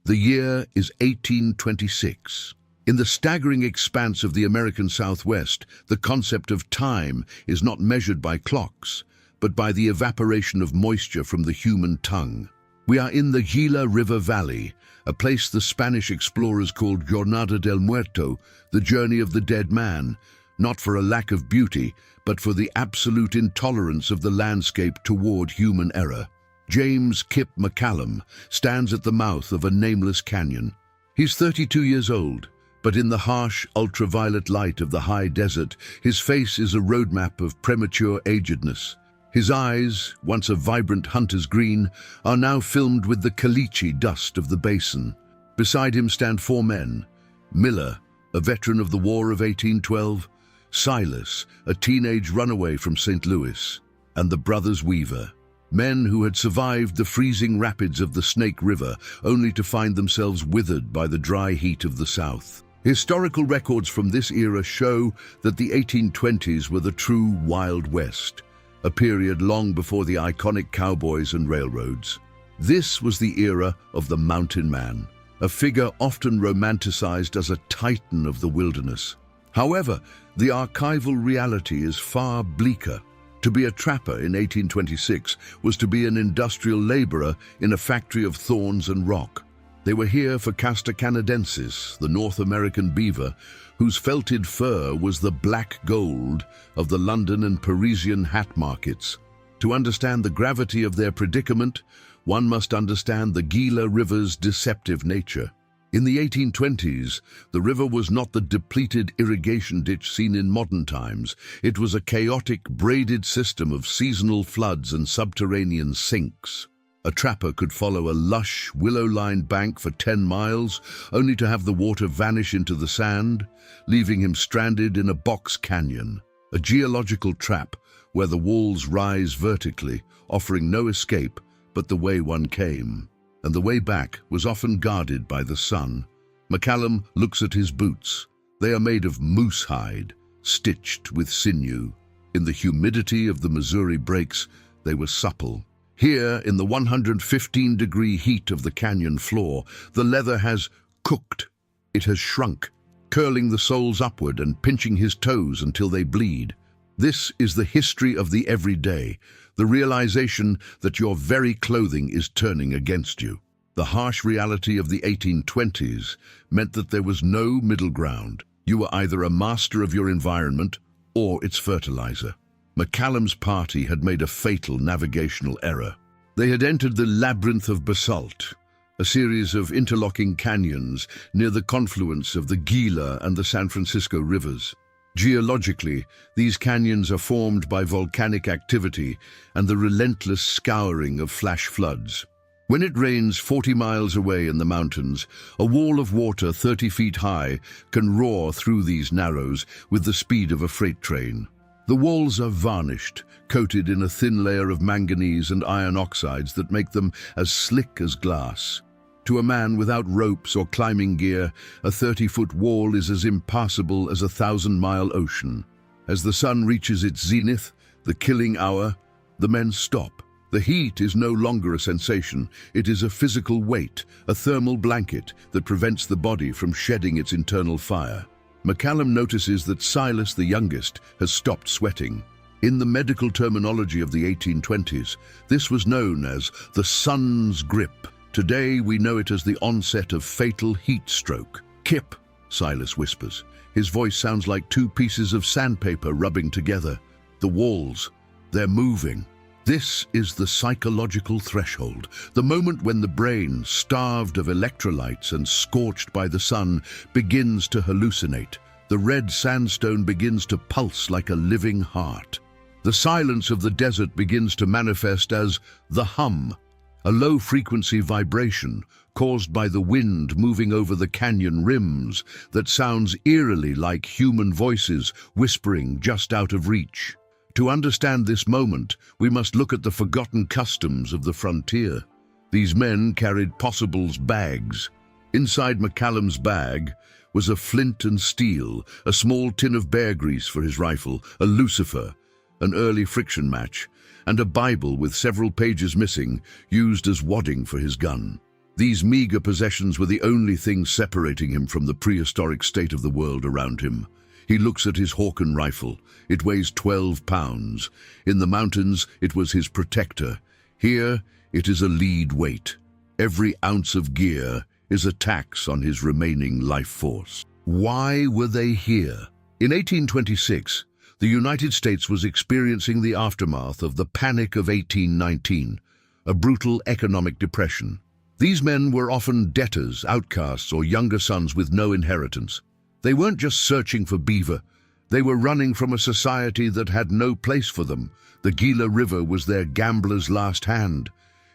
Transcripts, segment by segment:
The year is 1826. In the staggering expanse of the American Southwest, the concept of time is not measured by clocks, but by the evaporation of moisture from the human tongue. We are in the Gila River Valley, a place the Spanish explorers called Jornada del Muerto, the journey of the dead man, not for a lack of beauty, but for the absolute intolerance of the landscape toward human error. James Kip MacCallum stands at the mouth of a nameless canyon. He's 32 years old, but in the harsh, ultraviolet light of the high desert, his face is a roadmap of premature agedness. His eyes, once a vibrant hunter's green, are now filmed with the caliche dust of the basin. Beside him stand four men: Miller, a veteran of the War of 1812, Silas, a teenage runaway from St. Louis, and the brothers Weaver, men who had survived the freezing rapids of the Snake River only to find themselves withered by the dry heat of the South. Historical records from this era show that the 1820s were the true Wild West, a period long before the iconic cowboys and railroads. This was the era of the mountain man, a figure often romanticized as a titan of the wilderness. However, the archival reality is far bleaker. To be a trapper in 1826 was to be an industrial laborer in a factory of thorns and rock. They were here for Castor canadensis, the North American beaver, whose felted fur was the black gold of the London and Parisian hat markets. To understand the gravity of their predicament, one must understand the Gila River's deceptive nature. In the 1820s, the river was not the depleted irrigation ditch seen in modern times. It was a chaotic, braided system of seasonal floods and subterranean sinks. A trapper could follow a lush, willow-lined bank for 10 miles, only to have the water vanish into the sand, leaving him stranded in a box canyon, a geological trap where the walls rise vertically, offering no escape but the way one came. And the way back was often guarded by the sun. MacCallum looks at his boots. They are made of moose hide, stitched with sinew. In the humidity of the Missouri breaks, they were supple. Here, in the 115-degree heat of the canyon floor, the leather has cooked. It has shrunk, curling the soles upward and pinching his toes until they bleed. This is the history of the everyday, the realization that your very clothing is turning against you. The harsh reality of the 1820s meant that there was no middle ground. You were either a master of your environment or its fertilizer. MacCallum's party had made a fatal navigational error. They had entered the Labyrinth of Basalt, a series of interlocking canyons near the confluence of the Gila and the San Francisco rivers. Geologically, these canyons are formed by volcanic activity and the relentless scouring of flash floods. When it rains 40 miles away in the mountains, a wall of water 30 feet high can roar through these narrows with the speed of a freight train. The walls are varnished, coated in a thin layer of manganese and iron oxides that make them as slick as glass. To a man without ropes or climbing gear, a 30-foot wall is as impassable as a 1,000-mile ocean. As the sun reaches its zenith, the killing hour, the men stop. The heat is no longer a sensation. It is a physical weight, a thermal blanket that prevents the body from shedding its internal fire. MacCallum notices that Silas, the youngest, has stopped sweating. In the medical terminology of the 1820s, this was known as the sun's grip. Today, we know it as the onset of fatal heat stroke. "Kip," Silas whispers. His voice sounds like two pieces of sandpaper rubbing together. The walls, they're moving. This is the psychological threshold, the moment when the brain, starved of electrolytes and scorched by the sun, begins to hallucinate. The red sandstone begins to pulse like a living heart. The silence of the desert begins to manifest as the hum, a low-frequency vibration caused by the wind moving over the canyon rims that sounds eerily like human voices whispering just out of reach. To understand this moment, we must look at the forgotten customs of the frontier. These men carried possibles bags. Inside MacCallum's bag was a flint and steel, a small tin of bear grease for his rifle, a lucifer, an early friction match, and a Bible with several pages missing, used as wadding for his gun. These meager possessions were the only things separating him from the prehistoric state of the world around him. He looks at his Hawken rifle. It weighs 12 pounds. In the mountains, it was his protector. Here, it is a lead weight. Every ounce of gear is a tax on his remaining life force. Why were they here? In 1826, the United States was experiencing the aftermath of the Panic of 1819, a brutal economic depression. These men were often debtors, outcasts, or younger sons with no inheritance. They weren't just searching for beaver. They were running from a society that had no place for them. The Gila River was their gambler's last hand.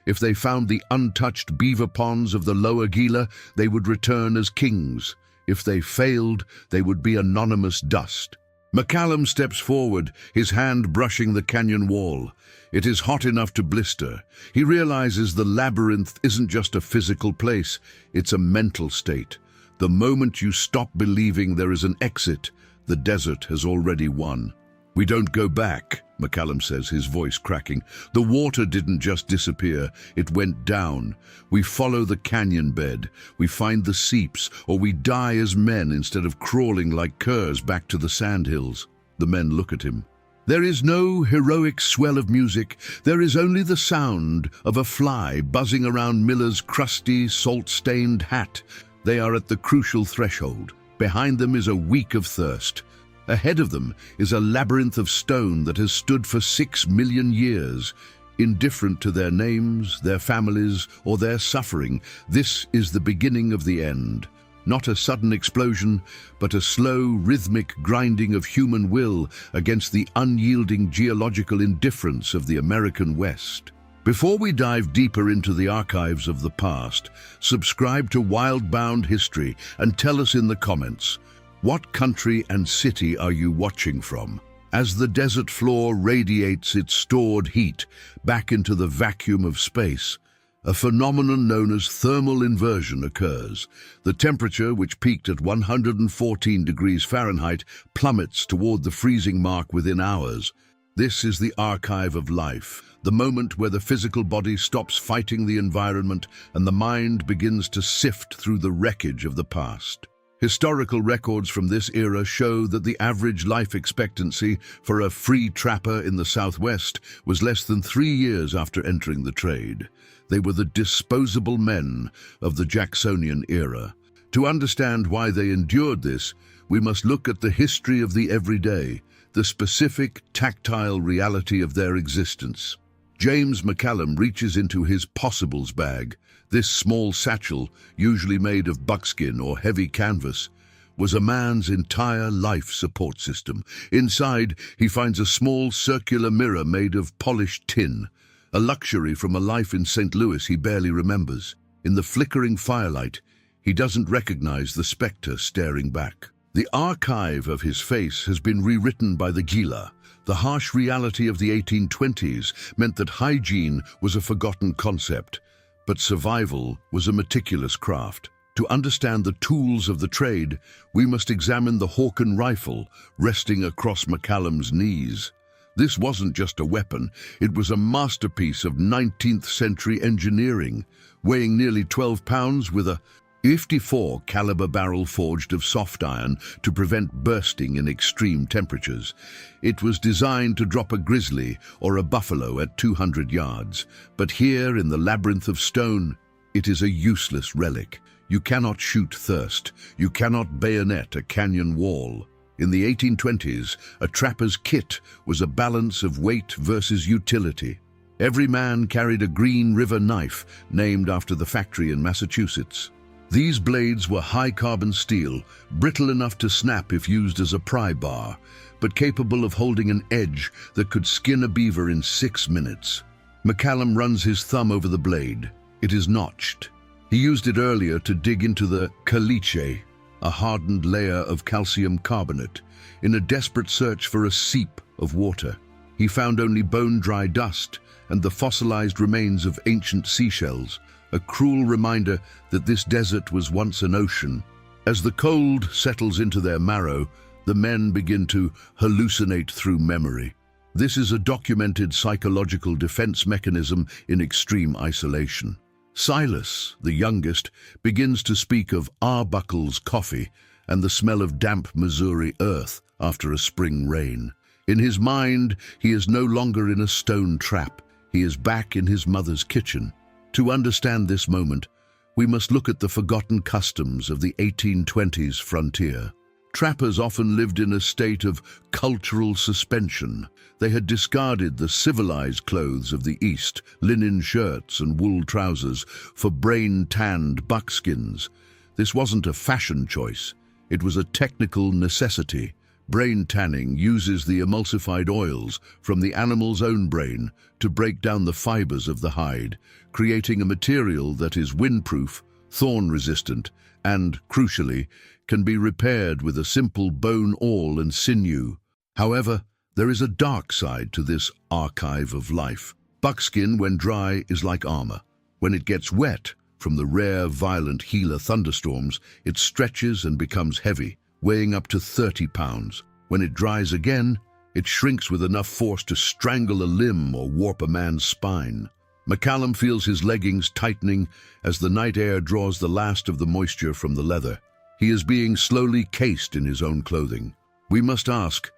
If they found the untouched beaver ponds of the lower Gila, they would return as kings. If they failed, they would be anonymous dust. MacCallum steps forward, his hand brushing the canyon wall. It is hot enough to blister. He realizes the labyrinth isn't just a physical place, it's a mental state. The moment you stop believing there is an exit, the desert has already won. "We don't go back," MacCallum says, his voice cracking. "The water didn't just disappear, it went down. We follow the canyon bed, we find the seeps, or we die as men instead of crawling like curs back to the sandhills." The men look at him. There is no heroic swell of music, there is only the sound of a fly buzzing around Miller's crusty, salt-stained hat. They are at the crucial threshold. Behind them is a week of thirst. Ahead of them is a labyrinth of stone that has stood for 6 million years. Indifferent to their names, their families, or their suffering, this is the beginning of the end. Not a sudden explosion, but a slow, rhythmic grinding of human will against the unyielding geological indifference of the American West. Before we dive deeper into the archives of the past, subscribe to Wildbound History and tell us in the comments, what country and city are you watching from? As the desert floor radiates its stored heat back into the vacuum of space, a phenomenon known as thermal inversion occurs. The temperature, which peaked at 114 degrees Fahrenheit, plummets toward the freezing mark within hours. This is the archive of life, the moment where the physical body stops fighting the environment and the mind begins to sift through the wreckage of the past. Historical records from this era show that the average life expectancy for a free trapper in the Southwest was less than 3 years after entering the trade. They were the disposable men of the Jacksonian Era. To understand why they endured this, we must look at the history of the everyday, the specific, tactile reality of their existence. James MacCallum reaches into his possibles bag. This small satchel, usually made of buckskin or heavy canvas, was a man's entire life support system. Inside, he finds a small circular mirror made of polished tin, a luxury from a life in St. Louis he barely remembers. In the flickering firelight, he doesn't recognize the specter staring back. The archive of his face has been rewritten by the Gila. The harsh reality of the 1820s meant that hygiene was a forgotten concept, but survival was a meticulous craft. To understand the tools of the trade, we must examine the Hawken rifle resting across MacCallum's knees. This wasn't just a weapon, it was a masterpiece of 19th century engineering, weighing nearly 12 pounds with a 54 caliber barrel forged of soft iron to prevent bursting in extreme temperatures. It was designed to drop a grizzly or a buffalo at 200 yards, but here in the labyrinth of stone, it is a useless relic. You cannot shoot thirst, you cannot bayonet a canyon wall. In the 1820s, a trapper's kit was a balance of weight versus utility. Every man carried a Green River knife, named after the factory in Massachusetts. These blades were high-carbon steel, brittle enough to snap if used as a pry bar, but capable of holding an edge that could skin a beaver in 6 minutes. MacCallum runs his thumb over the blade. It is notched. He used it earlier to dig into the caliche, a hardened layer of calcium carbonate, in a desperate search for a seep of water. He found only bone-dry dust and the fossilized remains of ancient seashells, a cruel reminder that this desert was once an ocean. As the cold settles into their marrow, the men begin to hallucinate through memory. This is a documented psychological defense mechanism in extreme isolation. Silas, the youngest, begins to speak of Arbuckle's coffee and the smell of damp Missouri earth after a spring rain. In his mind, he is no longer in a stone trap. He is back in his mother's kitchen. To understand this moment, we must look at the forgotten customs of the 1820s frontier. Trappers often lived in a state of cultural suspension. They had discarded the civilized clothes of the East, linen shirts and wool trousers, for brain-tanned buckskins. This wasn't a fashion choice. It was a technical necessity. Brain tanning uses the emulsified oils from the animal's own brain to break down the fibers of the hide, creating a material that is windproof, thorn-resistant, and, crucially, can be repaired with a simple bone awl and sinew. However, there is a dark side to this archive of life. Buckskin, when dry, is like armor. When it gets wet, from the rare, violent Gila thunderstorms, it stretches and becomes heavy, weighing up to 30 pounds. When it dries again, it shrinks with enough force to strangle a limb or warp a man's spine. MacCallum feels his leggings tightening as the night air draws the last of the moisture from the leather. He is being slowly cased in his own clothing. We must ask,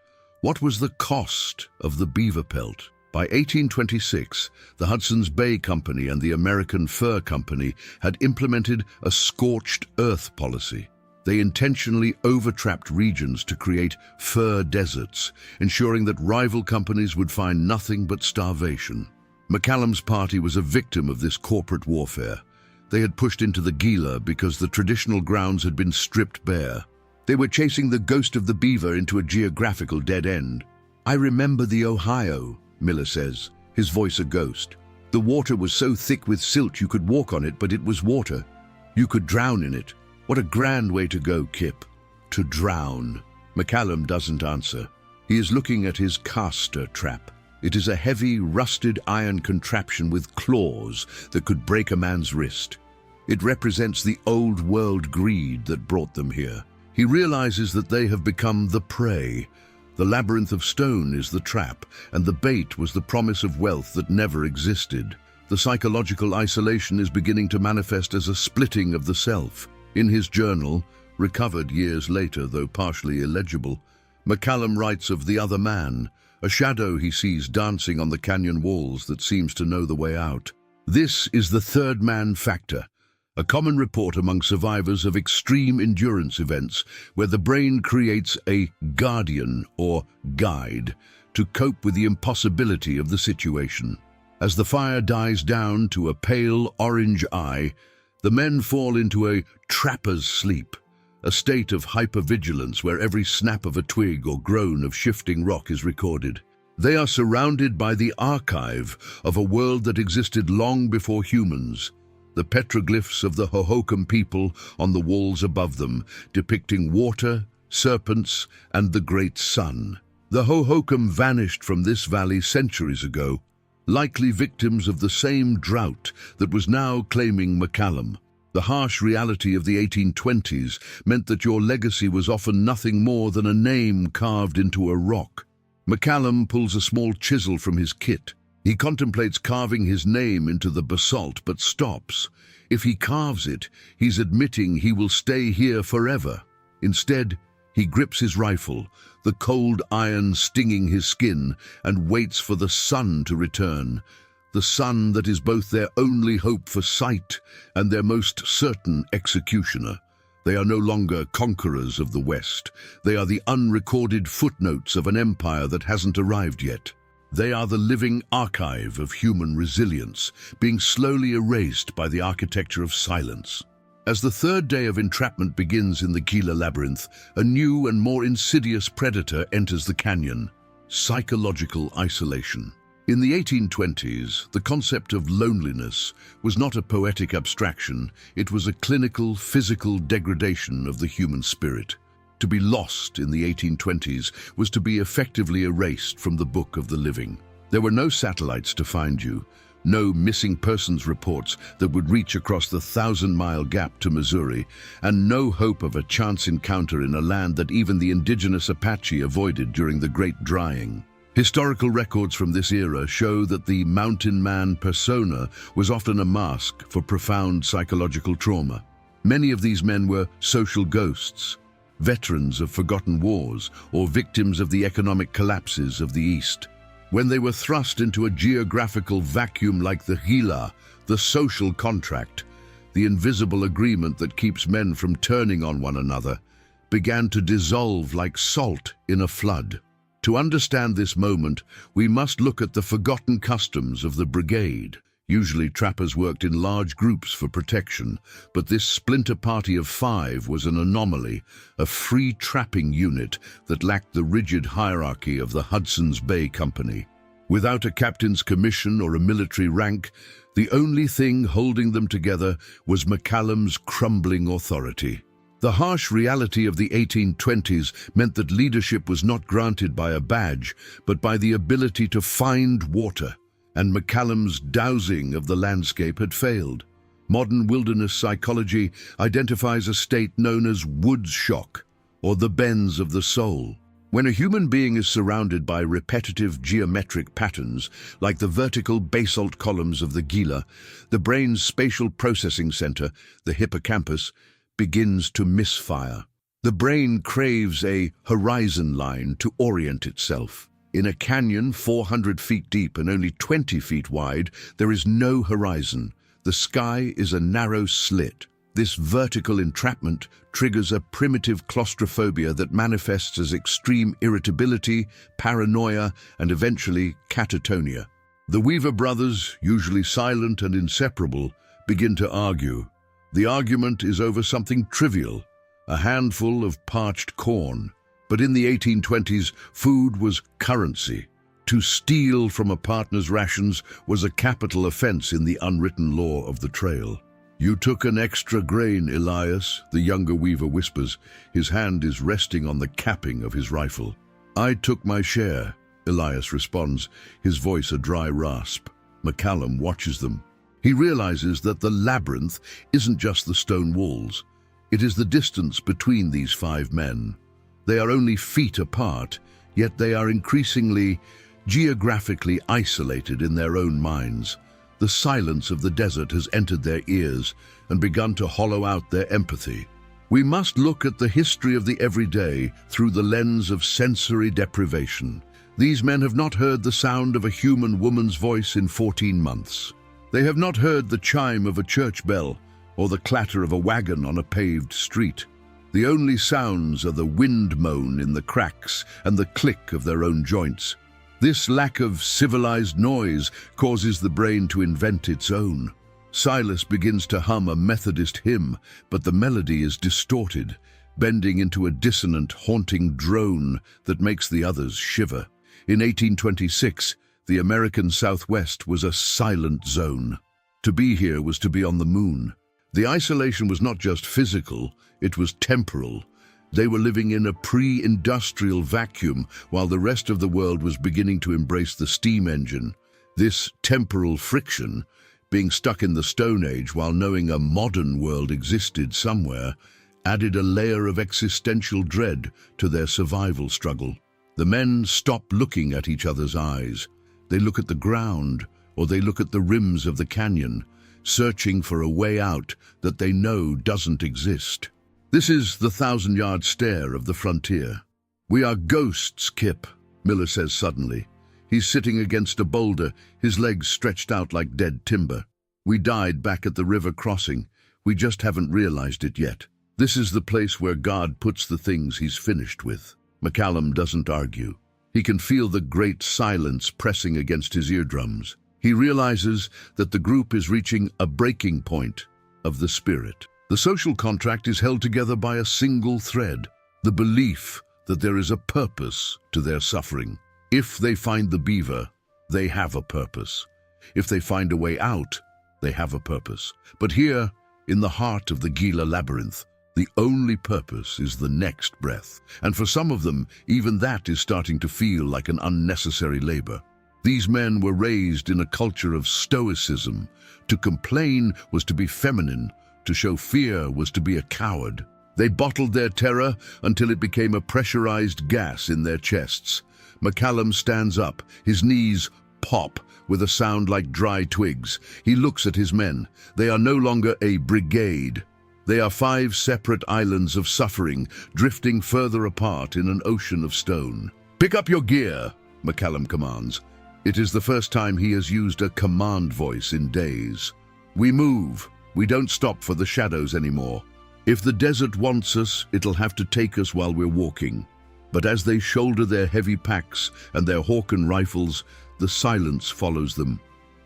what was the cost of the beaver pelt? By 1826, the Hudson's Bay Company and the American Fur Company had implemented a scorched earth policy. They intentionally overtrapped regions to create fur deserts, ensuring that rival companies would find nothing but starvation. MacCallum's party was a victim of this corporate warfare. They had pushed into the Gila because the traditional grounds had been stripped bare. They were chasing the ghost of the beaver into a geographical dead end. "I remember the Ohio," Miller says, his voice a ghost. "The water was so thick with silt you could walk on it, but it was water. You could drown in it. What a grand way to go, Kip. To drown." MacCallum doesn't answer. He is looking at his caster trap. It is a heavy, rusted iron contraption with claws that could break a man's wrist. It represents the old-world greed that brought them here. He realizes that they have become the prey. The labyrinth of stone is the trap, and the bait was the promise of wealth that never existed. The psychological isolation is beginning to manifest as a splitting of the self. In his journal, recovered years later, though partially illegible, MacCallum writes of the other man, a shadow he sees dancing on the canyon walls that seems to know the way out. This is the third man factor, a common report among survivors of extreme endurance events where the brain creates a guardian or guide to cope with the impossibility of the situation. As the fire dies down to a pale orange eye, the men fall into a trapper's sleep, a state of hypervigilance where every snap of a twig or groan of shifting rock is recorded. They are surrounded by the archive of a world that existed long before humans, the petroglyphs of the Hohokam people on the walls above them, depicting water, serpents, and the great sun. The Hohokam vanished from this valley centuries ago, likely victims of the same drought that was now claiming MacCallum. The harsh reality of the 1820s meant that your legacy was often nothing more than a name carved into a rock. MacCallum pulls a small chisel from his kit. He contemplates carving his name into the basalt, but stops. If he carves it, he's admitting he will stay here forever. Instead, he grips his rifle, the cold iron stinging his skin, and waits for the sun to return. The sun that is both their only hope for sight and their most certain executioner. They are no longer conquerors of the West. They are the unrecorded footnotes of an empire that hasn't arrived yet. They are the living archive of human resilience, being slowly erased by the architecture of silence. As the third day of entrapment begins in the Gila Labyrinth, a new and more insidious predator enters the canyon: psychological isolation. In the 1820s, the concept of loneliness was not a poetic abstraction, it was a clinical, physical degradation of the human spirit. To be lost in the 1820s was to be effectively erased from the book of the living. There were no satellites to find you, no missing persons reports that would reach across the 1,000-mile gap to Missouri, and no hope of a chance encounter in a land that even the indigenous Apache avoided during the Great Drying. Historical records from this era show that the mountain man persona was often a mask for profound psychological trauma. Many of these men were social ghosts, veterans of forgotten wars, or victims of the economic collapses of the East. When they were thrust into a geographical vacuum like the Gila, the social contract, the invisible agreement that keeps men from turning on one another, began to dissolve like salt in a flood. To understand this moment, we must look at the forgotten customs of the brigade. Usually trappers worked in large groups for protection, but this splinter party of 5 was an anomaly, a free trapping unit that lacked the rigid hierarchy of the Hudson's Bay Company. Without a captain's commission or a military rank, the only thing holding them together was MacCallum's crumbling authority. The harsh reality of the 1820s meant that leadership was not granted by a badge, but by the ability to find water, and MacCallum's dowsing of the landscape had failed. Modern wilderness psychology identifies a state known as woods shock, or the bends of the soul. When a human being is surrounded by repetitive geometric patterns, like the vertical basalt columns of the Gila, the brain's spatial processing center, the hippocampus, begins to misfire. The brain craves a horizon line to orient itself. In a canyon 400 feet deep and only 20 feet wide, there is no horizon. The sky is a narrow slit. This vertical entrapment triggers a primitive claustrophobia that manifests as extreme irritability, paranoia, and eventually catatonia. The Weaver brothers, usually silent and inseparable, begin to argue. The argument is over something trivial, a handful of parched corn. But in the 1820s, food was currency. To steal from a partner's rations was a capital offense in the unwritten law of the trail. "You took an extra grain, Elias," the younger Weaver whispers. His hand is resting on the capping of his rifle. "I took my share," Elias responds, his voice a dry rasp. MacCallum watches them. He realizes that the labyrinth isn't just the stone walls. It is the distance between these 5 men. They are only feet apart, yet they are increasingly geographically isolated in their own minds. The silence of the desert has entered their ears and begun to hollow out their empathy. We must look at the history of the everyday through the lens of sensory deprivation. These men have not heard the sound of a human woman's voice in 14 months. They have not heard the chime of a church bell or the clatter of a wagon on a paved street. The only sounds are the wind moan in the cracks and the click of their own joints. This lack of civilized noise causes the brain to invent its own. Silas begins to hum a Methodist hymn, but the melody is distorted, bending into a dissonant, haunting drone that makes the others shiver. In 1826, the American Southwest was a silent zone. To be here was to be on the moon. The isolation was not just physical, it was temporal. They were living in a pre-industrial vacuum while the rest of the world was beginning to embrace the steam engine. This temporal friction, being stuck in the Stone Age while knowing a modern world existed somewhere, added a layer of existential dread to their survival struggle. The men stop looking at each other's eyes. They look at the ground, or they look at the rims of the canyon, searching for a way out that they know doesn't exist. This is the 1,000-yard stare of the frontier. "We are ghosts, Kip," Miller says suddenly. He's sitting against a boulder, his legs stretched out like dead timber. "We died back at the river crossing. We just haven't realized it yet. This is the place where God puts the things he's finished with." MacCallum doesn't argue. He can feel the great silence pressing against his eardrums. He realizes that the group is reaching a breaking point of the spirit. The social contract is held together by a single thread, the belief that there is a purpose to their suffering. If they find the beaver, they have a purpose. If they find a way out, they have a purpose. But here, in the heart of the Gila Labyrinth, the only purpose is the next breath. And for some of them, even that is starting to feel like an unnecessary labor. These men were raised in a culture of stoicism. To complain was to be feminine. To show fear was to be a coward. They bottled their terror until it became a pressurized gas in their chests. MacCallum stands up, his knees pop with a sound like dry twigs. He looks at his men. They are no longer a brigade. They are 5 separate islands of suffering, drifting further apart in an ocean of stone. "Pick up your gear," MacCallum commands. It is the first time he has used a command voice in days. "We move. We don't stop for the shadows anymore. If the desert wants us, it'll have to take us while we're walking." But as they shoulder their heavy packs and their Hawken rifles, the silence follows them.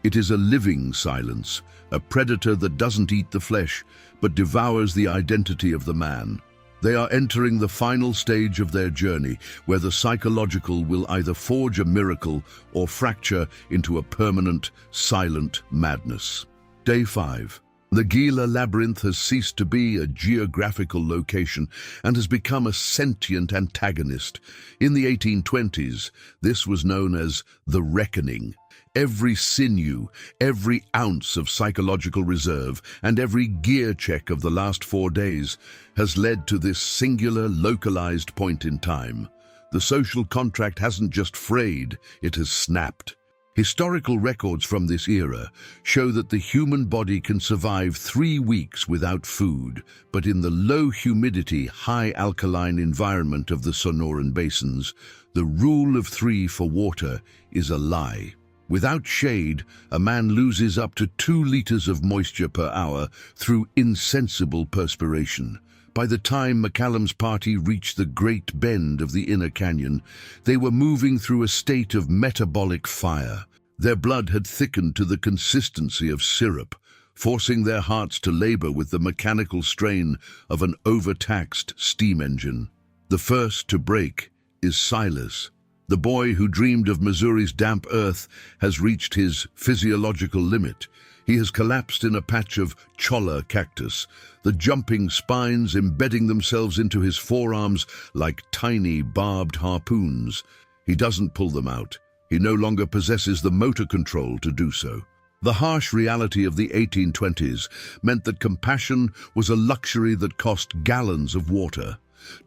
It is a living silence, a predator that doesn't eat the flesh, but devours the identity of the man. They are entering the final stage of their journey, where the psychological will either forge a miracle or fracture into a permanent, silent madness. Day 5. The Gila Labyrinth has ceased to be a geographical location and has become a sentient antagonist. In the 1820s, this was known as the Reckoning. Every sinew, every ounce of psychological reserve, and every gear check of the last 4 days has led to this singular, localized point in time. The social contract hasn't just frayed, it has snapped. Historical records from this era show that the human body can survive 3 weeks without food, but in the low humidity, high alkaline environment of the Sonoran basins, the rule of 3 for water is a lie. Without shade, a man loses up to 2 liters of moisture per hour through insensible perspiration. By the time MacCallum's party reached the great bend of the inner canyon, they were moving through a state of metabolic fire. Their blood had thickened to the consistency of syrup, forcing their hearts to labor with the mechanical strain of an overtaxed steam engine. The first to break is Silas. The boy who dreamed of Missouri's damp earth has reached his physiological limit. He has collapsed in a patch of cholla cactus, the jumping spines embedding themselves into his forearms like tiny barbed harpoons. He doesn't pull them out. He no longer possesses the motor control to do so. The harsh reality of the 1820s meant that compassion was a luxury that cost gallons of water.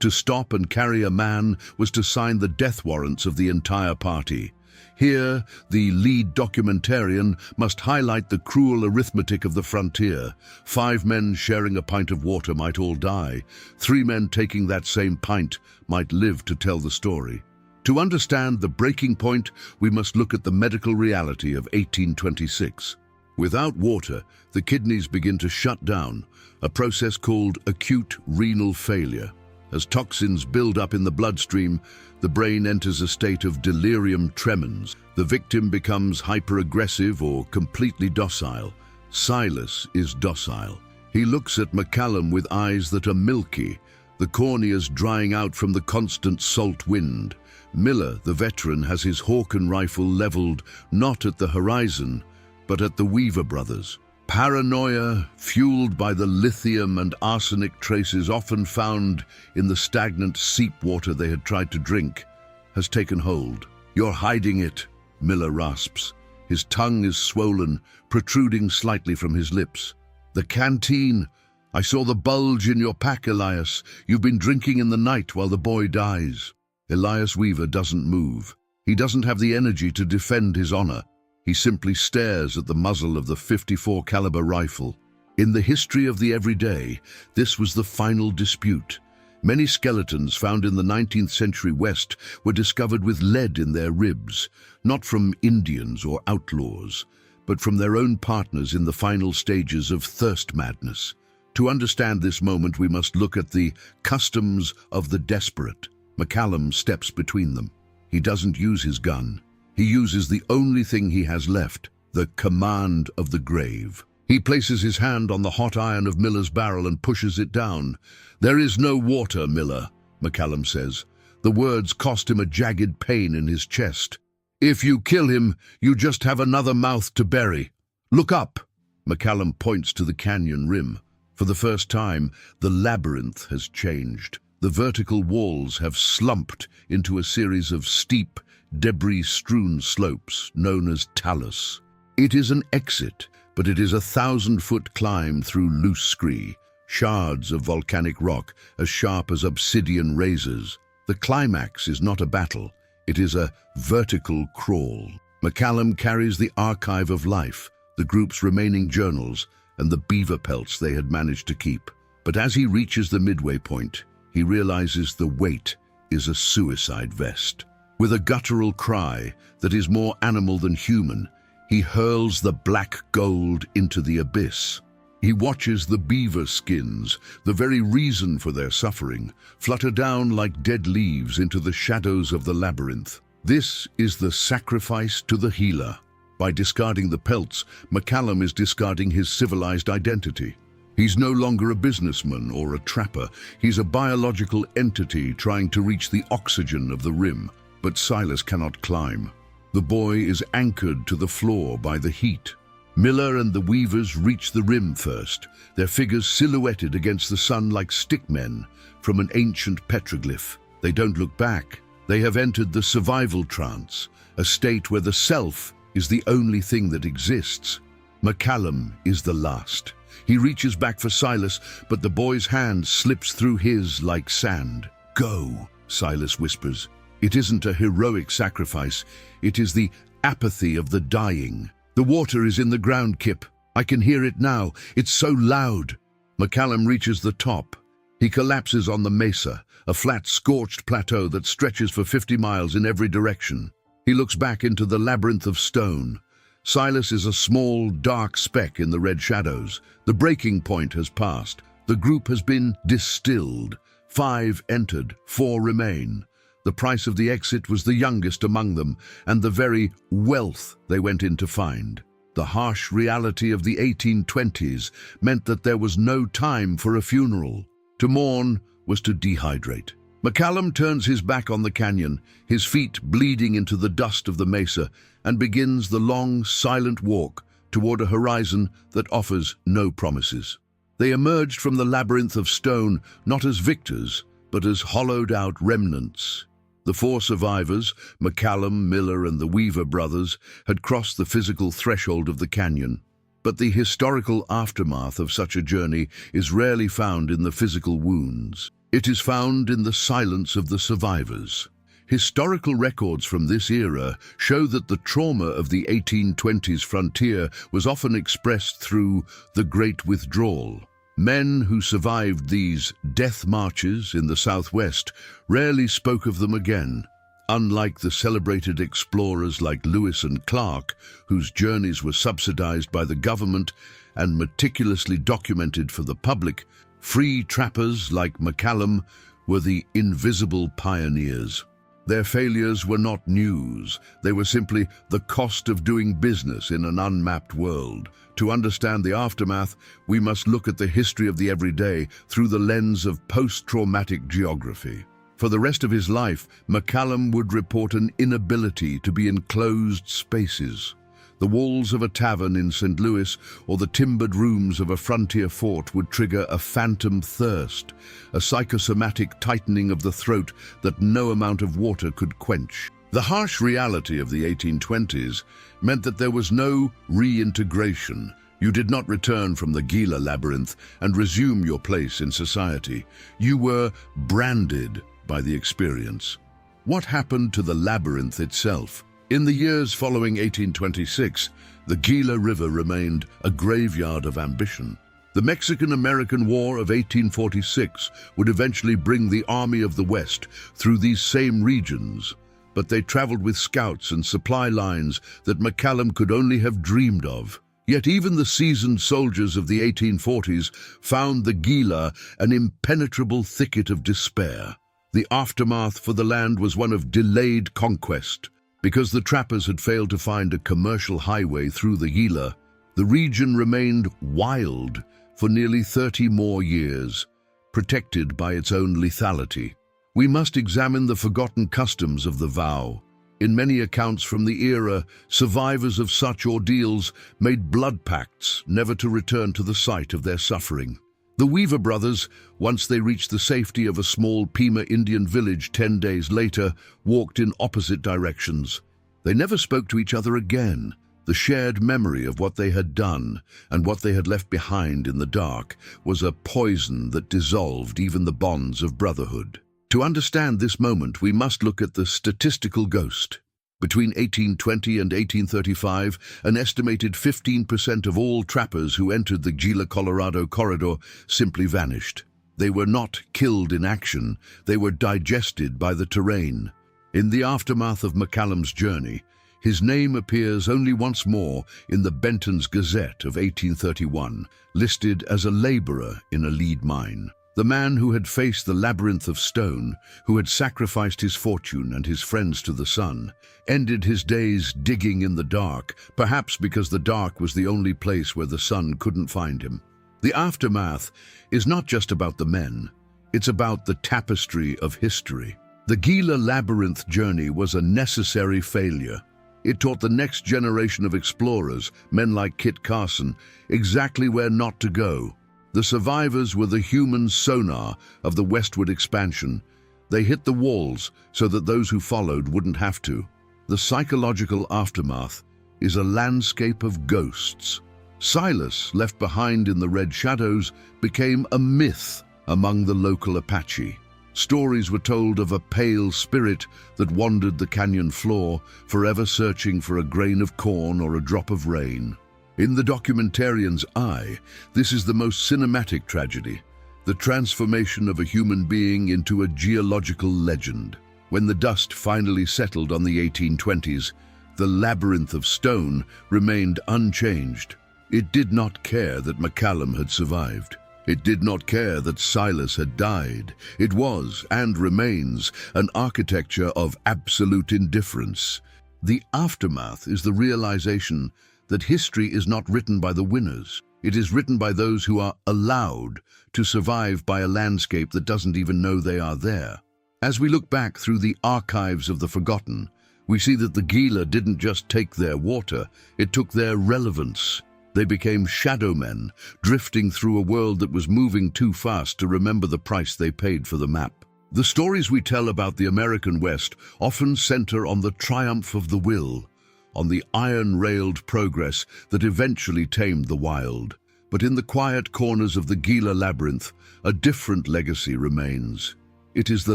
To stop and carry a man was to sign the death warrants of the entire party. Here, the lead documentarian must highlight the cruel arithmetic of the frontier. 5 men sharing a pint of water might all die. 3 men taking that same pint might live to tell the story. To understand the breaking point, we must look at the medical reality of 1826. Without water, the kidneys begin to shut down, a process called acute renal failure. As toxins build up in the bloodstream, the brain enters a state of delirium tremens. The victim becomes hyper-aggressive or completely docile. Silas is docile. He looks at MacCallum with eyes that are milky, the corneas drying out from the constant salt wind. Miller, the veteran, has his Hawken rifle leveled not at the horizon, but at the Weaver brothers. Paranoia, fueled by the lithium and arsenic traces often found in the stagnant seep water they had tried to drink, has taken hold. "You're hiding it," Miller rasps. His tongue is swollen, protruding slightly from his lips. "The canteen. I saw the bulge in your pack, Elias. You've been drinking in the night while the boy dies." Elias Weaver doesn't move. He doesn't have the energy to defend his honor. He simply stares at the muzzle of the .54 caliber rifle. In the history of the everyday, this was the final dispute. Many skeletons found in the 19th century West were discovered with lead in their ribs, not from Indians or outlaws, but from their own partners in the final stages of thirst madness. To understand this moment, we must look at the customs of the desperate. MacCallum steps between them. He doesn't use his gun. He uses the only thing he has left, the command of the grave. He places his hand on the hot iron of Miller's barrel and pushes it down. "There is no water, Miller," MacCallum says. The words cost him a jagged pain in his chest. "If you kill him, you just have another mouth to bury. Look up." MacCallum points to the canyon rim. For the first time, the labyrinth has changed. The vertical walls have slumped into a series of steep, debris-strewn slopes known as talus. It is an exit, but it is a 1,000-foot climb through loose scree, shards of volcanic rock as sharp as obsidian razors. The climax is not a battle, It is a vertical crawl. MacCallum carries the archive of life, the group's remaining journals, and the beaver pelts they had managed to keep. But as he reaches the midway point, he realizes the weight is a suicide vest. With a guttural cry that is more animal than human, he hurls the black gold into the abyss. He watches the beaver skins, the very reason for their suffering, flutter down like dead leaves into the shadows of the labyrinth. This is the sacrifice to the healer. By discarding the pelts, MacCallum is discarding his civilized identity. He's no longer a businessman or a trapper. He's a biological entity trying to reach the oxygen of the rim. But Silas cannot climb. The boy is anchored to the floor by the heat. Miller and the weavers reach the rim first, their figures silhouetted against the sun like stickmen from an ancient petroglyph. They don't look back. They have entered the survival trance, a state where the self is the only thing that exists. MacCallum is the last. He reaches back for Silas, but the boy's hand slips through his like sand. "Go," Silas whispers. It isn't a heroic sacrifice. It is the apathy of the dying. The water is in the ground, Kip. I can hear it now. It's so loud. MacCallum reaches the top. He collapses on the mesa, a flat, scorched plateau that stretches for 50 miles in every direction. He looks back into the labyrinth of stone. Silas is a small, dark speck in the red shadows. The breaking point has passed. The group has been distilled. 5 entered, 4 remain. The price of the exit was the youngest among them, and the very wealth they went in to find. The harsh reality of the 1820s meant that there was no time for a funeral. To mourn was to dehydrate. MacCallum turns his back on the canyon, his feet bleeding into the dust of the mesa, and begins the long, silent walk toward a horizon that offers no promises. They emerged from the labyrinth of stone not as victors, but as hollowed-out remnants. The 4 survivors, MacCallum, Miller, and the Weaver brothers, had crossed the physical threshold of the canyon. But the historical aftermath of such a journey is rarely found in the physical wounds. It is found in the silence of the survivors. Historical records from this era show that the trauma of the 1820s frontier was often expressed through the Great Withdrawal. Men who survived these death marches in the Southwest rarely spoke of them again. Unlike the celebrated explorers like Lewis and Clark, whose journeys were subsidized by the government and meticulously documented for the public, free trappers like MacCallum were the invisible pioneers. Their failures were not news. They were simply the cost of doing business in an unmapped world. To understand the aftermath, we must look at the history of the everyday through the lens of post-traumatic geography. For the rest of his life, MacCallum would report an inability to be in closed spaces. The walls of a tavern in St. Louis or the timbered rooms of a frontier fort would trigger a phantom thirst, a psychosomatic tightening of the throat that no amount of water could quench. The harsh reality of the 1820s meant that there was no reintegration. You did not return from the Gila Labyrinth and resume your place in society. You were branded by the experience. What happened to the labyrinth itself? In the years following 1826, the Gila River remained a graveyard of ambition. The Mexican-American War of 1846 would eventually bring the Army of the West through these same regions, but they traveled with scouts and supply lines that MacCallum could only have dreamed of. Yet even the seasoned soldiers of the 1840s found the Gila an impenetrable thicket of despair. The aftermath for the land was one of delayed conquest. Because the trappers had failed to find a commercial highway through the Gila, the region remained wild for nearly 30 more years, protected by its own lethality. We must examine the forgotten customs of the vow. In many accounts from the era, survivors of such ordeals made blood pacts never to return to the site of their suffering. The Weaver brothers, once they reached the safety of a small Pima Indian village 10 days later, walked in opposite directions. They never spoke to each other again. The shared memory of what they had done and what they had left behind in the dark was a poison that dissolved even the bonds of brotherhood. To understand this moment, we must look at the statistical ghost. Between 1820 and 1835, an estimated 15% of all trappers who entered the Gila, Colorado corridor simply vanished. They were not killed in action, they were digested by the terrain. In the aftermath of MacCallum's journey, his name appears only once more in the Benton's Gazette of 1831, listed as a laborer in a lead mine. The man who had faced the labyrinth of stone, who had sacrificed his fortune and his friends to the sun, ended his days digging in the dark, perhaps because the dark was the only place where the sun couldn't find him. The aftermath is not just about the men, it's about the tapestry of history. The Gila Labyrinth journey was a necessary failure. It taught the next generation of explorers, men like Kit Carson, exactly where not to go. The survivors were the human sonar of the westward expansion. They hit the walls so that those who followed wouldn't have to. The psychological aftermath is a landscape of ghosts. Silas, left behind in the red shadows, became a myth among the local Apache. Stories were told of a pale spirit that wandered the canyon floor, forever searching for a grain of corn or a drop of rain. In the documentarian's eye, this is the most cinematic tragedy, the transformation of a human being into a geological legend. When the dust finally settled on the 1820s, the labyrinth of stone remained unchanged. It did not care that MacCallum had survived. It did not care that Silas had died. It was, and remains, an architecture of absolute indifference. The aftermath is the realization that history is not written by the winners. It is written by those who are allowed to survive by a landscape that doesn't even know they are there. As we look back through the archives of the forgotten, we see that the Gila didn't just take their water, it took their relevance. They became shadow men, drifting through a world that was moving too fast to remember the price they paid for the map. The stories we tell about the American West often center on the triumph of the will, on the iron-railed progress that eventually tamed the wild. But in the quiet corners of the Gila Labyrinth, a different legacy remains. It is the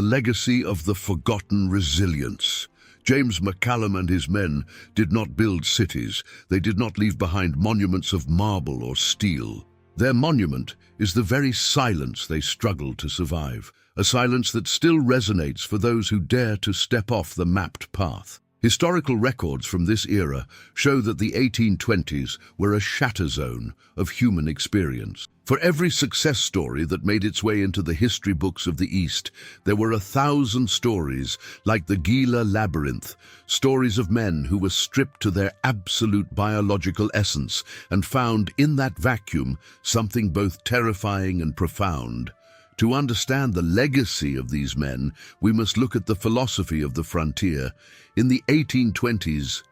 legacy of the forgotten resilience. James MacCallum and his men did not build cities. They did not leave behind monuments of marble or steel. Their monument is the very silence they struggled to survive, a silence that still resonates for those who dare to step off the mapped path. Historical records from this era show that the 1820s were a shatter zone of human experience. For every success story that made its way into the history books of the East, there were 1,000 stories like the Gila Labyrinth, stories of men who were stripped to their absolute biological essence and found in that vacuum something both terrifying and profound. To understand the legacy of these men, we must look at the philosophy of the frontier. In the 1820s,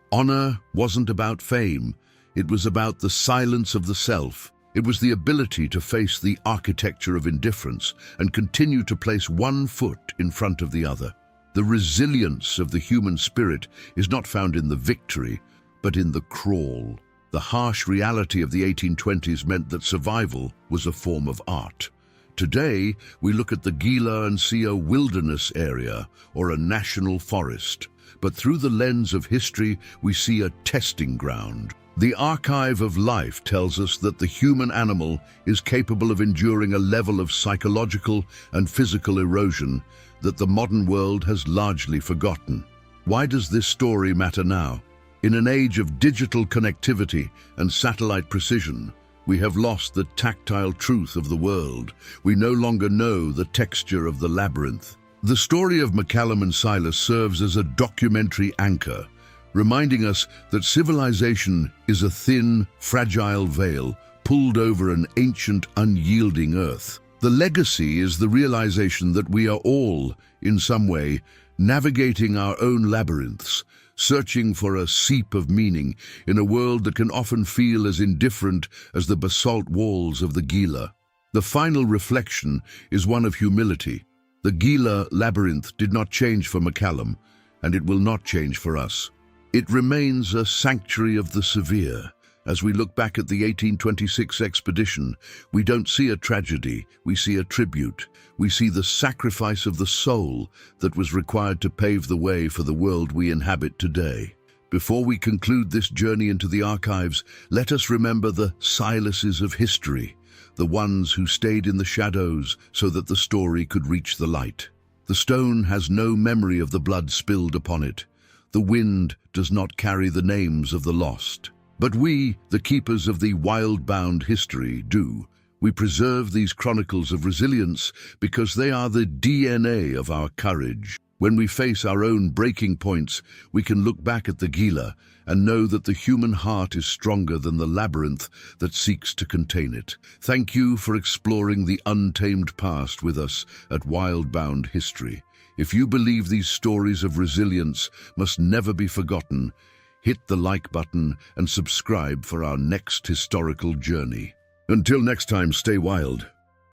honor wasn't about fame. It was about the silence of the self. It was the ability to face the architecture of indifference and continue to place one foot in front of the other. The resilience of the human spirit is not found in the victory, but in the crawl. The harsh reality of the 1820s meant that survival was a form of art. Today, we look at the Gila and see a wilderness area or a national forest. But through the lens of history, we see a testing ground. The archive of life tells us that the human animal is capable of enduring a level of psychological and physical erosion that the modern world has largely forgotten. Why does this story matter now? In an age of digital connectivity and satellite precision, we have lost the tactile truth of the world. We no longer know the texture of the labyrinth. The story of MacCallum and Silas serves as a documentary anchor, reminding us that civilization is a thin, fragile veil pulled over an ancient, unyielding earth. The legacy is the realization that we are all, in some way, navigating our own labyrinths, searching for a seep of meaning in a world that can often feel as indifferent as the basalt walls of the Gila. The final reflection is one of humility. The Gila Labyrinth did not change for MacCallum, and it will not change for us. It remains a sanctuary of the severe, As we look back at the 1826 expedition, we don't see a tragedy, we see a tribute. We see the sacrifice of the soul that was required to pave the way for the world we inhabit today. Before we conclude this journey into the archives, let us remember the Silases of history, the ones who stayed in the shadows so that the story could reach the light. The stone has no memory of the blood spilled upon it. The wind does not carry the names of the lost. But we, the keepers of the Wildbound history, do. We preserve these chronicles of resilience because they are the DNA of our courage. When we face our own breaking points, we can look back at the Gila and know that the human heart is stronger than the labyrinth that seeks to contain it. Thank you for exploring the untamed past with us at Wildbound History. If you believe these stories of resilience must never be forgotten, hit the like button and subscribe for our next historical journey. Until next time, stay wild.